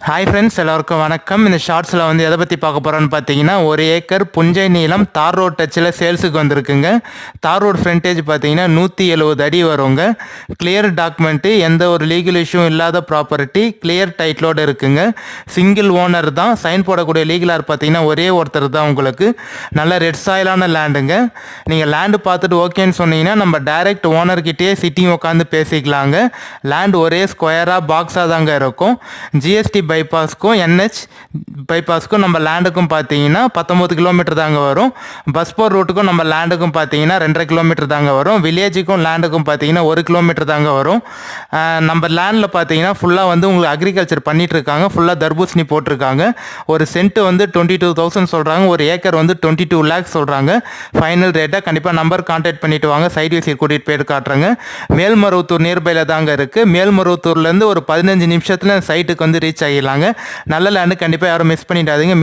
Hi friends, எல்லோருக்கும் வணக்கம். இந்த ஷார்ட்ஸில் எதை பற்றி பார்க்க போகிறோன்னு பார்த்தீங்கன்னா, 1 ஏக்கர் புஞ்சை நீளம் தார் ரோட் டச்சில் சேல்ஸுக்கு வந்திருக்குங்க. தார் ரோட் ஃப்ரண்டேஜ் பார்த்தீங்கன்னா 170 அடி வருங்க. கிளியர் டாக்குமெண்ட்டு, எந்த ஒரு லீகல் இஷ்யூ இல்லாத ப்ராப்பர்ட்டி, கிளியர் டைட்டிலோடு இருக்குங்க. சிங்கிள் ஓனர் தான். சைன் போடக்கூடிய லீகலார் பார்த்தீங்கன்னா ஒரே ஒருத்தர் தான். உங்களுக்கு நல்ல ரெட் சாயிலான லேண்டுங்க. நீங்கள் லேண்டு பார்த்துட்டு ஓகேன்னு சொன்னீங்கன்னா நம்ம டைரக்ட் ஓனர்கிட்டயே சிட்டிங் உட்காந்து பேசிக்கலாங்க. லேண்ட் ஒரே ஸ்கொயராக பாக்ஸாக தாங்க இருக்கும். ஜிஎஸ்டி பைபாஸ்க்கும் என்ஹெச் பைபாஸ்க்கும் நம்ம லேண்டுக்கும் பார்த்தீங்கன்னா 19 கிலோமீட்டர் தாங்க வரும். பஸ் போர் ரூட்டுக்கும் நம்ம லேண்டுக்கும் பார்த்தீங்கன்னா 2.5 கிலோமீட்டர் தாங்க வரும். வில்லேஜுக்கும் லேண்டுக்கும் பார்த்தீங்கன்னா 1 கிலோமீட்டர் தாங்க வரும். நம்ம லேண்டில் பார்த்தீங்கன்னா ஃபுல்லாக உங்களுக்கு அக்ரிகல்ச்சர் பண்ணிட்டு இருக்காங்க. ஃபுல்லாக தர்பூசணி போட்டிருக்காங்க. ஒரு சென்ட் 22,000 சொல்கிறாங்க. ஒரு ஏக்கர் 22 லேக்ஸ் சொல்கிறாங்க. ஃபைனல் ரேட்டாக கண்டிப்பாக நம்பர் கான்டாக்ட் பண்ணிட்டு வாங்க. சைட் விசிட் கூட்டிகிட்டு போயிட்டு காட்டுறாங்க. மேல்மருவத்தூர் நியர்பையில் தாங்க இருக்குது. மேல்மருவத்தூர்லேருந்து ஒரு 15 நிமிஷத்தில் சைட்டுக்கு ரீச் ஆகிடலாங்க. நல்ல லேண்டு, கண்டிப்பாக யாரும் மிஸ் பண்ணிடாதீங்க.